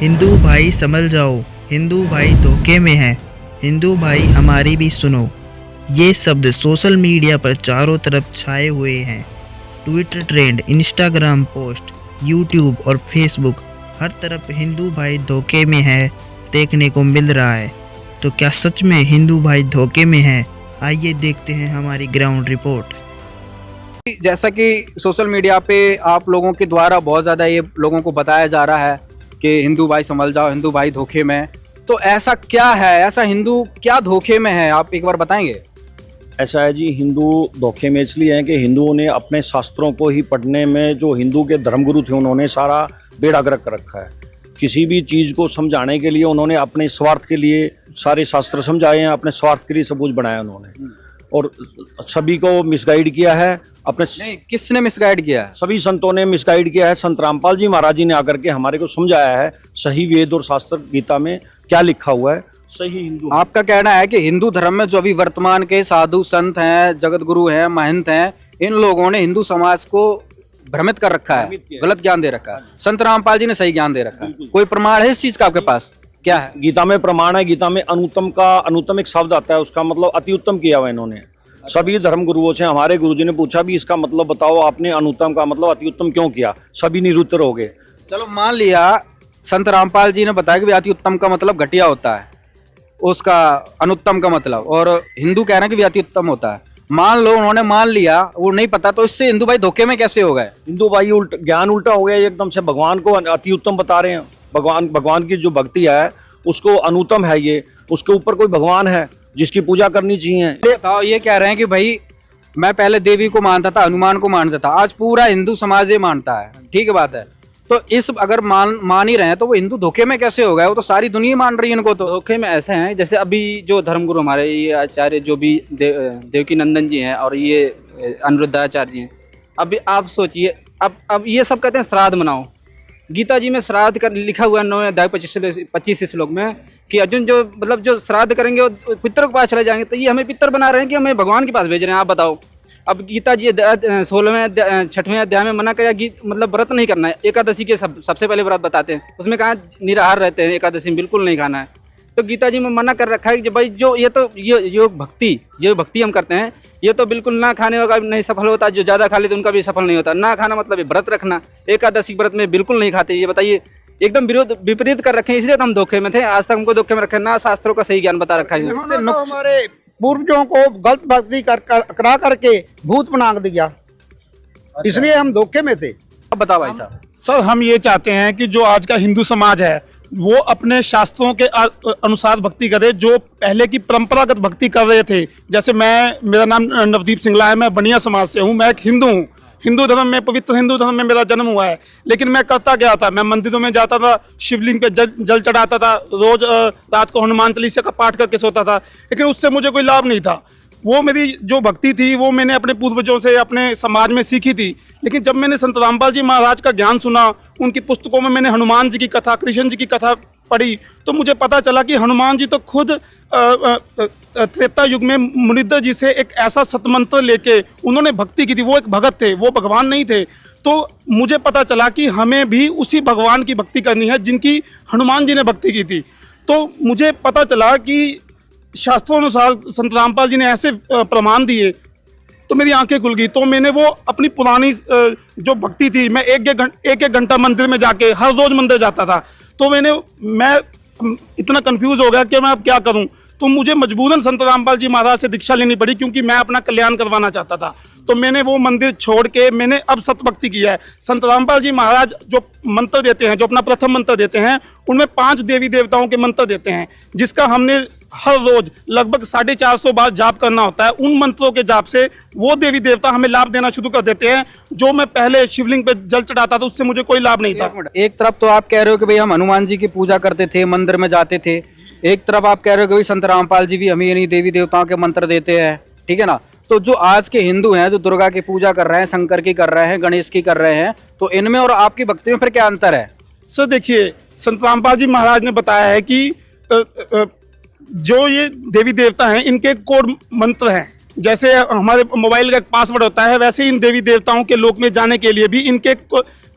हिंदू भाई संभल जाओ, हिंदू भाई धोखे में है, हिंदू भाई हमारी भी सुनो। ये शब्द सोशल मीडिया पर चारों तरफ छाए हुए हैं। Twitter trend, Instagram post, YouTube और फेसबुक, हर तरफ हिंदू भाई धोखे में है देखने को मिल रहा है। तो क्या सच में हिंदू भाई धोखे में है? आइए देखते हैं हमारी ग्राउंड रिपोर्ट। जैसा कि सोशल मीडिया पे आप लोगों के द्वारा बहुत ज़्यादा ये लोगों को बताया जा रहा है कि हिंदू भाई संभल जाओ, हिंदू भाई धोखे में। तो ऐसा क्या है, ऐसा हिंदू क्या धोखे में है, आप एक बार बताएंगे? ऐसा है जी, हिंदू धोखे में इसलिए हैं कि हिंदुओं ने अपने शास्त्रों को ही पढ़ने में, जो हिंदू के धर्मगुरु थे उन्होंने सारा बेड़ा गर्क कर रखा है। किसी भी चीज़ को समझाने के लिए उन्होंने अपने स्वार्थ के लिए सारे शास्त्र समझाए हैं, अपने स्वार्थ के लिए सब कुछ बनाया उन्होंने, और सभी को मिसगाइड किया है। अपने नहीं, किसने मिसगाइड किया है? सभी संतों ने मिसगाइड किया है। संत रामपाल जी महाराज जी ने आकर के हमारे को समझाया है सही वेद और शास्त्र गीता में क्या लिखा हुआ है, सही हिंदू। आपका कहना है कि हिंदू धर्म में जो अभी वर्तमान के साधु संत हैं, जगत गुरु हैं, महंत हैं, इन लोगों ने हिंदू समाज को भ्रमित कर रखा है, गलत ज्ञान दे रखा है। संत रामपाल जी ने सही ज्ञान दे रखा है। कोई प्रमाण है इस चीज का आपके पास? क्या है? गीता में प्रमाण है। गीता में अनुत्तम एक शब्द आता है, उसका मतलब अति उत्तम किया हुआ इन्होंने। सभी धर्म गुरुओं से हमारे गुरुजी ने पूछा भी इसका मतलब बताओ, आपने अनुत्तम का मतलब अति उत्तम क्यों किया? सभी निरुत्तर हो गए। चलो मान लिया संत रामपाल जी ने बताया कि अति उत्तम का मतलब घटिया होता है, उसका अनुत्तम का मतलब, और हिंदू कह रहे हैं कि अति उत्तम होता है। मान लो उन्होंने मान लिया, वो नहीं पता, तो इससे हिंदू भाई धोखे में कैसे हो गए? हिंदू भाई ज्ञान उल्टा हो गया एकदम से। भगवान को अति उत्तम बता रहे हैं। भगवान की जो भक्ति है उसको अनुत्तम है ये। उसके ऊपर कोई भगवान है जिसकी पूजा करनी चाहिए। बताओ, ये कह रहे हैं कि भाई मैं पहले देवी को मानता था, हनुमान को मानता था, आज पूरा हिंदू समाज ये मानता है। ठीक है बात है। तो इस अगर मान ही रहे हैं तो वो हिंदू धोखे में कैसे हो गए? वो तो सारी दुनिया मान रही है इनको। तो धोखे में ऐसे हैं, जैसे अभी जो धर्मगुरु हमारे ये आचार्य जो भी देवकी नंदन जी हैं और ये अनिरुद्धाचार्य जी हैं, अभी आप सोचिए, अब ये सब कहते हैं श्राद्ध मनाओ। गीता जी में श्राद्ध कर लिखा हुआ है 9 अध्याय 25 श्लोक में कि अर्जुन जो मतलब जो श्राद्ध करेंगे वो पितर के पास चले जाएंगे। तो ये हमें पितर बना रहे हैं कि हमें भगवान के पास भेज रहे हैं? आप बताओ। अब गीता जी 16वें 6वें अध्याय में मना किया मतलब व्रत नहीं करना है। एकादशी के सबसे पहले व्रत बताते हैं, उसमें कहा निराहार रहते हैं, एकादशी में बिल्कुल नहीं खाना है। तो गीता जी में मना कर रखा है कि भाई जो ये भक्ति हम करते हैं, ये तो बिल्कुल ना खाने होगा नहीं सफल होता, जो ज़्यादा खा लेते उनका भी सफल नहीं होता। ना खाना मतलब ये व्रत रखना, एकादशी व्रत में बिल्कुल नहीं खाते। ये बताइए, एकदम विपरीत कर रखे हैं। इसलिए तो हम धोखे में थे, आज तक हमको धोखे में रखे, ना शास्त्रों का सही ज्ञान बता रखा है। हमारे पूर्वजों को गलत भक्ति करा करके भूत बना दिया, इसलिए हम धोखे में थे। अब बताओ भाई साहब। सर, हम ये चाहते हैं कि जो आज का हिंदू समाज है वो अपने शास्त्रों के अनुसार भक्ति करे, जो पहले की परंपरागत भक्ति कर रहे थे। जैसे मेरा नाम नवदीप सिंगला है, मैं बनिया समाज से हूँ, मैं एक हिंदू हूँ। हिंदू धर्म में, पवित्र हिंदू धर्म में मेरा जन्म हुआ है। लेकिन मैं करता क्या था, मैं मंदिरों में जाता था, शिवलिंग पे जल चढ़ाता था, रोज रात को हनुमान चालीसा का पाठ करके सोता था, लेकिन उससे मुझे कोई लाभ नहीं था। वो मेरी जो भक्ति थी वो मैंने अपने पूर्वजों से, अपने समाज में सीखी थी। लेकिन जब मैंने संत रामपाल जी महाराज का ज्ञान सुना, उनकी पुस्तकों में मैंने हनुमान जी की कथा, कृष्ण जी की कथा पढ़ी, तो मुझे पता चला कि हनुमान जी तो खुद त्रेता युग में मुनिंदर जी से एक ऐसा सतमंत्र लेके उन्होंने भक्ति की थी। वो एक भगत थे, वो भगवान नहीं थे। तो मुझे पता चला कि हमें भी उसी भगवान की भक्ति करनी है जिनकी हनुमान जी ने भक्ति की थी। तो मुझे पता चला कि शास्त्रों अनुसार संत रामपाल जी ने ऐसे प्रमाण दिए, तो मेरी आंखें खुल गई। तो मैंने वो अपनी पुरानी जो भक्ति थी, मैं एक घंटा मंदिर में जाके हर रोज मंदिर जाता था। तो मैं इतना कंफ्यूज हो गया कि मैं अब क्या करूं। तो मुझे मजबूरन संत रामपाल जी महाराज से दीक्षा लेनी पड़ी, क्योंकि मैं अपना कल्याण करवाना चाहता था। तो मैंने वो मंदिर छोड़ के मैंने अब सतभक्ति किया है। संत रामपाल जी महाराज जो मंत्र देते हैं, जो अपना प्रथम मंत्र देते हैं, उनमें 5 देवी देवताओं के मंत्र देते हैं, जिसका हमने हर रोज लगभग 450 बार जाप करना होता है। उन मंत्रों के जाप से वो देवी देवता हमें लाभ देना शुरू कर देते हैं। जो मैं पहले शिवलिंग पे जल चढ़ाता था, उससे मुझे कोई लाभ नहीं था। एक तरफ तो आप कह रहे हो कि भाई हम हनुमान जी की पूजा करते थे, मंदिर में जाते थे, एक तरफ आप कह रहे हो कि भाई संत रामपाल जी भी हमें यानी देवी देवताओं के मंत्र देते हैं। ठीक है ना? तो जो आज के हिंदू हैं, जो दुर्गा की पूजा कर रहे हैं, शंकर की कर रहे हैं, गणेश की कर रहे हैं, तो इनमें और आपकी भक्ति में फिर क्या अंतर है? सर देखिए, संत रामपाल जी महाराज ने बताया है कि जो ये देवी देवता हैं, इनके कोड मंत्र हैं। जैसे हमारे मोबाइल का एक पासवर्ड होता है, वैसे इन देवी देवताओं के लोक में जाने के लिए भी इनके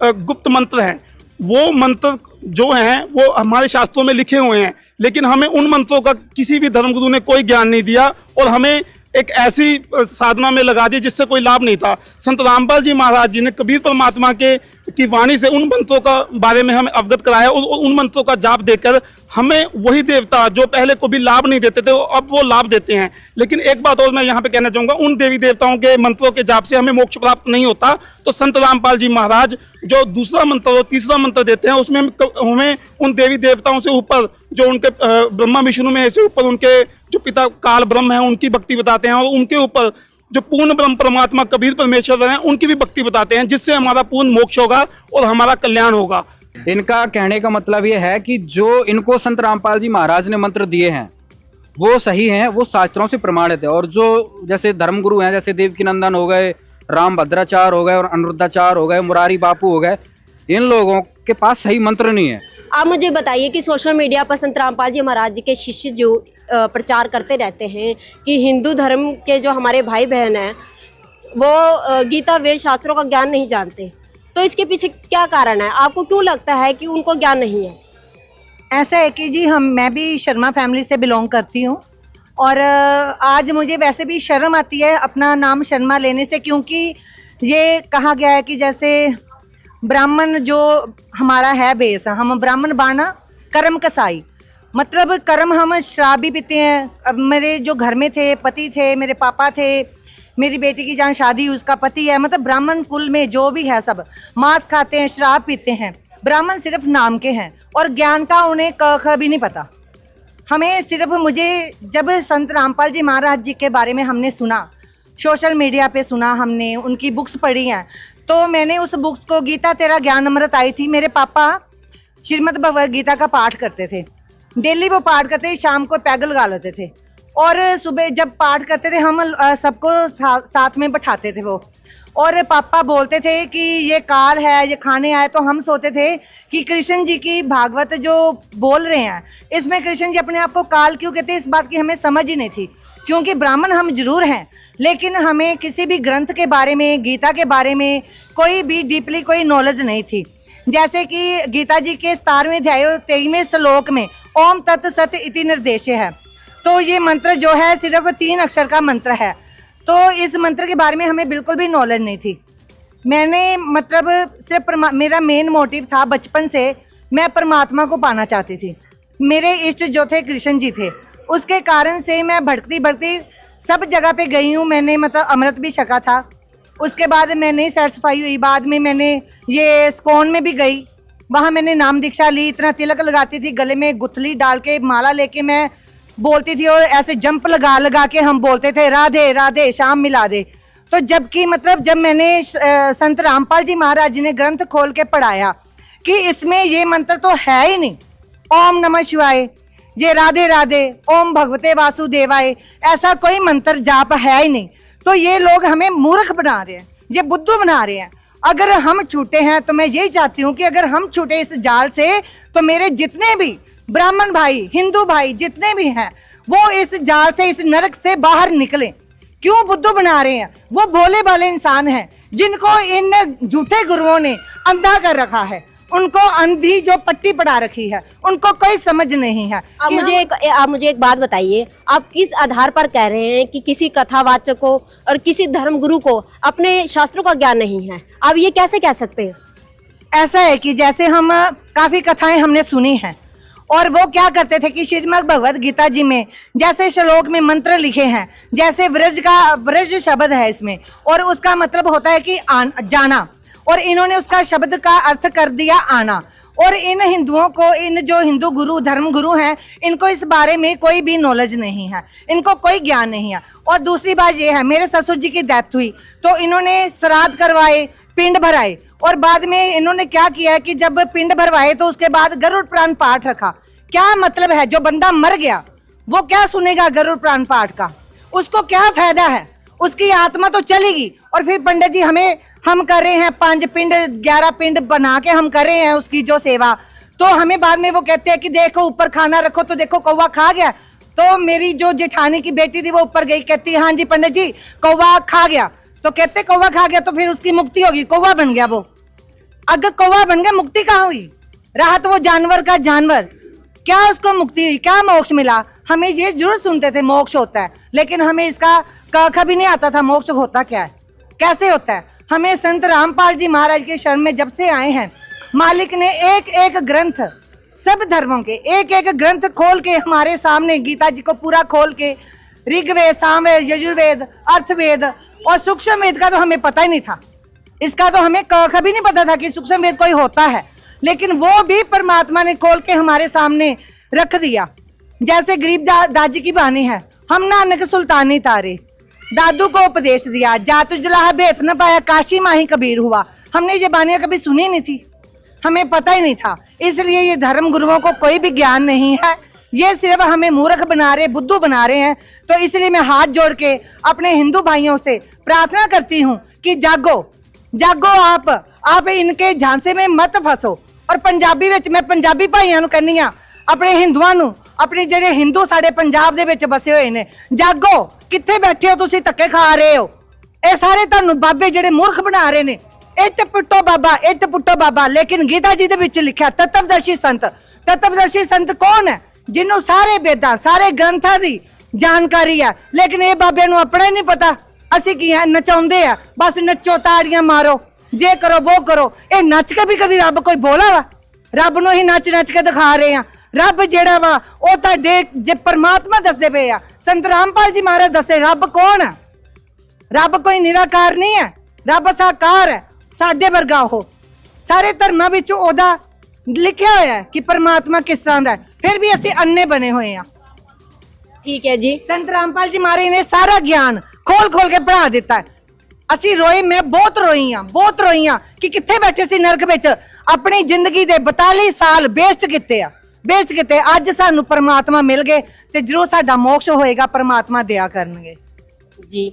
गुप्त मंत्र हैं। वो मंत्र जो हैं वो हमारे शास्त्रों में लिखे हुए हैं, लेकिन हमें उन मंत्रों का किसी भी धर्मगुरु ने कोई ज्ञान नहीं दिया और हमें एक ऐसी साधना में लगा दी जिससे कोई लाभ नहीं था। संत रामपाल जी महाराज जी ने कबीर परमात्मा की वाणी से उन मंत्रों का बारे में हमें अवगत कराया और उन मंत्रों का जाप देकर हमें वही देवता जो पहले को भी लाभ नहीं देते थे अब वो लाभ देते हैं। लेकिन एक बात और मैं यहाँ पे कहना चाहूँगा, उन देवी देवताओं के मंत्रों के जाप से हमें मोक्ष प्राप्त नहीं होता। तो संत रामपाल जी महाराज जो दूसरा मंत्र और तीसरा मंत्र देते हैं उसमें हमें उन देवी देवताओं से ऊपर जो उनके ब्रह्मा विष्णु में से ऊपर उनके जो पिता काल ब्रह्म है उनकी भक्ति बताते हैं और उनके ऊपर जो पूर्ण ब्रह्म परमात्मा कबीर परमेश्वर हैं उनकी भी भक्ति बताते हैं, जिससे हमारा पूर्ण मोक्ष होगा और हमारा कल्याण होगा। इनका कहने का मतलब ये है कि जो इनको संत रामपाल जी महाराज ने मंत्र दिए हैं वो सही हैं, वो शास्त्रों से प्रमाणित है। और जो जैसे धर्मगुरु हैं, जैसे देवकीनंदन हो गए, राम भद्राचार्य हो गए और अनिरुद्धाचार्य हो गए, मुरारी बापू हो गए, इन लोगों के पास सही मंत्र नहीं है। आप मुझे बताइए कि सोशल मीडिया पर संत रामपाल जी महाराज जी के शिष्य जो प्रचार करते रहते हैं कि हिंदू धर्म के जो हमारे भाई बहन हैं वो गीता वेद शास्त्रों का ज्ञान नहीं जानते, तो इसके पीछे क्या कारण है? आपको क्यों लगता है कि उनको ज्ञान नहीं है? ऐसा है कि जी मैं भी शर्मा फैमिली से बिलोंग करती हूँ और आज मुझे वैसे भी शर्म आती है अपना नाम शर्मा लेने से, क्योंकि ये कहा गया है कि जैसे ब्राह्मण जो हमारा है बेस, हम ब्राह्मण बाना कर्म कसाई, मतलब कर्म हम शराब भी पीते हैं। अब मेरे जो घर में थे पति थे, मेरे पापा थे, मेरी बेटी की जहाँ शादी हुई उसका पति है, मतलब ब्राह्मण कुल में जो भी है सब मांस खाते हैं, शराब पीते हैं। ब्राह्मण सिर्फ नाम के हैं और ज्ञान का उन्हें क ख भी नहीं पता। हमें सिर्फ मुझे जब संत रामपाल जी महाराज जी के बारे में हमने सुना, सोशल मीडिया पे सुना, हमने उनकी बुक्स पढ़ी हैं, तो मैंने उस बुक्स को गीता तेरा ज्ञान अमृत आई थी, मेरे पापा श्रीमद् भगवद गीता का पाठ करते थे, डेली वो पाठ करते थे, शाम को पैग लगा लेते थे और सुबह जब पाठ करते थे हम सबको साथ में बैठाते थे वो, और पापा बोलते थे कि ये काल है, ये खाने आए, तो हम सोचते थे कि कृष्ण जी की भागवत जो बोल रहे हैं इसमें कृष्ण जी अपने आप को काल क्यों कहते हैं, इस बात की हमें समझ ही नहीं थी, क्योंकि ब्राह्मण हम जरूर हैं लेकिन हमें किसी भी ग्रंथ के बारे में, गीता के बारे में कोई भी डीपली कोई नॉलेज नहीं थी। जैसे कि गीता जी के 17वें अध्याय 23वें श्लोक में ओम तत् सत इति निर्देश है, तो ये मंत्र जो है सिर्फ 3 अक्षर का मंत्र है, तो इस मंत्र के बारे में हमें बिल्कुल भी नॉलेज नहीं थी। मैंने मतलब सिर्फ मेरा मेन मोटिव था बचपन से, मैं परमात्मा को पाना चाहती थी। मेरे इष्ट जो थे कृष्ण जी थे, उसके कारण से मैं भटकती भटकती सब जगह पे गई हूँ। मैंने मतलब अमृत भी छका था, उसके बाद मैंने सेटिस्फाई हुई, बाद में मैंने ये स्कॉन में भी गई, वहाँ मैंने नाम दीक्षा ली, इतना तिलक लगाती थी, गले में गुथली डाल के माला लेके मैं बोलती थी और ऐसे जंप लगा लगा के हम बोलते थे राधे राधे श्याम मिला दे। तो जबकि मतलब जब मैंने संत रामपाल जी महाराज जी ने ग्रंथ खोल के पढ़ाया कि इसमें ये मंत्र तो है ही नहीं, ओम नमः शिवाय, ये राधे राधे, ओम भगवते वासुदेवाय, ऐसा कोई मंत्र जाप है ही नहीं, तो ये लोग हमें मूर्ख बना रहे हैं, ये बुद्धू बना रहे हैं। अगर हम छूटे हैं तो मैं यही चाहती हूँ कि अगर हम छूटे इस जाल से तो मेरे जितने भी ब्राह्मण भाई, हिंदू भाई जितने भी हैं वो इस जाल से, इस नरक से बाहर निकलें। क्यों बुद्धू बना रहे हैं? वो भोले भाले इंसान हैं जिनको इन झूठे गुरुओं ने अंधा कर रखा है, उनको अंधी जो पट्टी पड़ा रखी है, उनको कोई समझ नहीं है। आप मुझे एक बात बताइए, आप किस आधार पर कह रहे हैं कि किसी कथावाचक को और किसी धर्मगुरु को अपने शास्त्रों का ज्ञान नहीं है? आप ये कैसे कह सकते हैं? ऐसा है कि जैसे हम काफ़ी कथाएं हमने सुनी हैं और वो क्या करते थे कि श्रीमद् भगवद गीता जी में जैसे श्लोक में मंत्र लिखे हैं, जैसे व्रज शब्द है इसमें और उसका मतलब होता है कि जाना, और इन्होंने उसका शब्द का अर्थ कर दिया आना। और इन हिंदुओं को, इन जो हिंदू गुरु धर्म गुरु हैं, इनको इस बारे में कोई भी नॉलेज नहीं है, इनको कोई ज्ञान नहीं है। और दूसरी बात ये है, मेरे ससुर जी की डेथ हुई तो इन्होंने श्राद्ध करवाए, पिंड भराए, और बाद में इन्होंने क्या किया कि जब पिंड भरवाए तो उसके बाद गरुड़ पुराण पाठ रखा। क्या मतलब है? जो बंदा मर गया वो क्या सुनेगा गरुड़ पुराण पाठ का? उसको क्या फायदा है? उसकी आत्मा तो चलेगी। और फिर पंडित जी हम कर रहे हैं 5 पिंड 11 पिंड बना के हम कर रहे हैं उसकी जो सेवा, तो हमें बाद में वो कहते हैं कि देखो ऊपर खाना रखो तो देखो कौवा खा गया। तो मेरी जो जेठानी की बेटी थी वो ऊपर गई, कहती हाँ जी पंडित जी कौवा खा गया, तो कहते कौवा खा गया तो फिर उसकी मुक्ति होगी, कौवा बन गया वो। अगर कौवा बन गया मुक्ति कहाँ हुई? रहा तो वो जानवर का जानवर, क्या उसको मुक्ति हुई, क्या मोक्ष मिला? हमें ये जरूर सुनते थे मोक्ष होता है, लेकिन हमें इसका कभी नहीं आता था मोक्ष होता क्या है, कैसे होता है। हमें संत रामपाल जी महाराज के शरण में जब से आए हैं, मालिक ने एक एक ग्रंथ, सब धर्मों के एक एक ग्रंथ खोल के हमारे सामने, गीता जी को पूरा खोल के, ऋग्वेद, सामवेद, यजुर्वेद, अर्थवेद और सूक्ष्म वेद का तो हमें पता ही नहीं था। इसका तो हमें कभी नहीं पता था कि सूक्ष्म वेद कोई होता है, लेकिन वो भी परमात्मा ने खोल के हमारे सामने रख दिया। जैसे गरीब दाजी की बानी है, हम नानक सुल्तानी तारे, दादू को उपदेश दिया, जातु जुलाहा भेद न पाया, काशी माही कबीर हुआ। हमने ये बानियां कभी सुनी नहीं थी, हमें पता ही नहीं था। इसलिए ये धर्म गुरुओं को कोई भी ज्ञान नहीं है, ये सिर्फ हमें मूर्ख बना रहे, बुद्धू बना रहे हैं। तो इसलिए मैं हाथ जोड़ के अपने हिंदू भाइयों से प्रार्थना करती हूँ कि जागो जागो, आप इनके झांसे में मत फसो। और पंजाबी विच मैं पंजाबी भाइयों नूं कहनी आ, अपने हिंदुआं नूं, अपने ਜਿਹੜੇ हिंदू साडे पंजाब दे विच बसे होए ने, जागो, कित्थे बैठे हो तुसीं, धक्के खा रहे हो। ਇਹ ਸਾਰੇ ਤੁਹਾਨੂੰ ਬਾਬੇ ਜਿਹੜੇ ਮੂਰਖ ਬਣਾ ਰਹੇ ਨੇ, ਇੱਟ ਪੁੱਟੋ ਬਾਬਾ, ਇੱਟ ਪੁੱਟੋ ਬਾਬਾ। ਲੇਕਿਨ ਗੀਤਾ ਜੀ ਦੇ ਵਿੱਚ ਲਿਖਿਆ ਤਤਵਦਰਸ਼ੀ ਸੰਤ, ਤਤਵਦਰਸ਼ੀ ਸੰਤ ਕੌਣ ਹੈ? ਜਿਹਨੂੰ ਸਾਰੇ ਵੇਦਾਂ, ਸਾਰੇ ਗ੍ਰੰਥਾਂ ਦੀ ਜਾਣਕਾਰੀ ਹੈ। ਲੇਕਿਨ ਇਹ ਬਾਬੇ ਨੂੰ ਆਪਣਾ ਹੀ ਨਹੀਂ ਪਤਾ। ਅਸੀਂ ਕੀ ਹੈ, ਨਚਾਉਂਦੇ ਆ, ਬਸ ਨੱਚੋ, ਤਾੜੀਆਂ ਮਾਰੋ, ਜੇ ਕਰੋ वो करो। ਇਹ ਨੱਚ ਕੇ ਵੀ ਕਦੀ ਰੱਬ ਕੋਈ ਬੋਲਾ ਵਾ? ਰੱਬ ਨੂੰ ਹੀ ਨੱਚ ਨੱਚ ਕੇ ਦਿਖਾ ਰਹੇ ਆ। ਰੱਬ ਜਿਹੜਾ ਵਾ ਉਹ ਤੁਹਾਡੇ ਜੇ ਪਰਮਾਤਮਾ ਦੱਸਦੇ ਪਏ ਆ, ਸੰਤ ਰਾਮਪਾਲ ਜੀ ਮਹਾਰਾਜ ਦੱਸੇ ਰੱਬ ਕੌਣ ਹੈ। ਰੱਬ ਕੋਈ ਨਿਰਾਕਾਰ ਨਹੀਂ ਹੈ, ਰੱਬ ਸਾਕਾਰ ਹੈ, ਸਾਡੇ ਵਰਗਾ। ਉਹ ਸਾਰੇ ਧਰਮਾਂ ਵਿੱਚ ਉਹਦਾ ਲਿਖਿਆ ਹੋਇਆ ਹੈ ਕਿ ਪਰਮਾਤਮਾ ਕਿਸ ਤਰ੍ਹਾਂ ਦਾ ਹੈ। ਫਿਰ ਵੀ ਅਸੀਂ ਅੰਨੇ ਬਣੇ ਹੋਏ ਆ। ठीक है जी। संत रामपाल जी महाराज ने सारा ज्ञान खोल खोल के पढ़ा दिता है। ਅਸੀਂ ਰੋਏ, ਮੈਂ ਬਹੁਤ ਰੋਈ ਆ ਕਿ ਕਿੱਥੇ ਬੈਠੇ ਸੀ ਨਰਕ ਵਿੱਚ, ਆਪਣੀ ਜ਼ਿੰਦਗੀ ਦੇ 42 ਸਾਲ ਵੇਸਟ ਕੀਤੇ ਆ, ਵੇਸਟ ਕੀਤੇ। ਅੱਜ ਸਾਨੂੰ ਪਰਮਾਤਮਾ ਮਿਲ ਗਏ ਤੇ ਜ਼ਰੂਰ ਸਾਡਾ ਮੋਕਸ਼ ਹੋਏਗਾ, ਪਰਮਾਤਮਾ ਦਇਆ ਕਰਨਗੇ जी।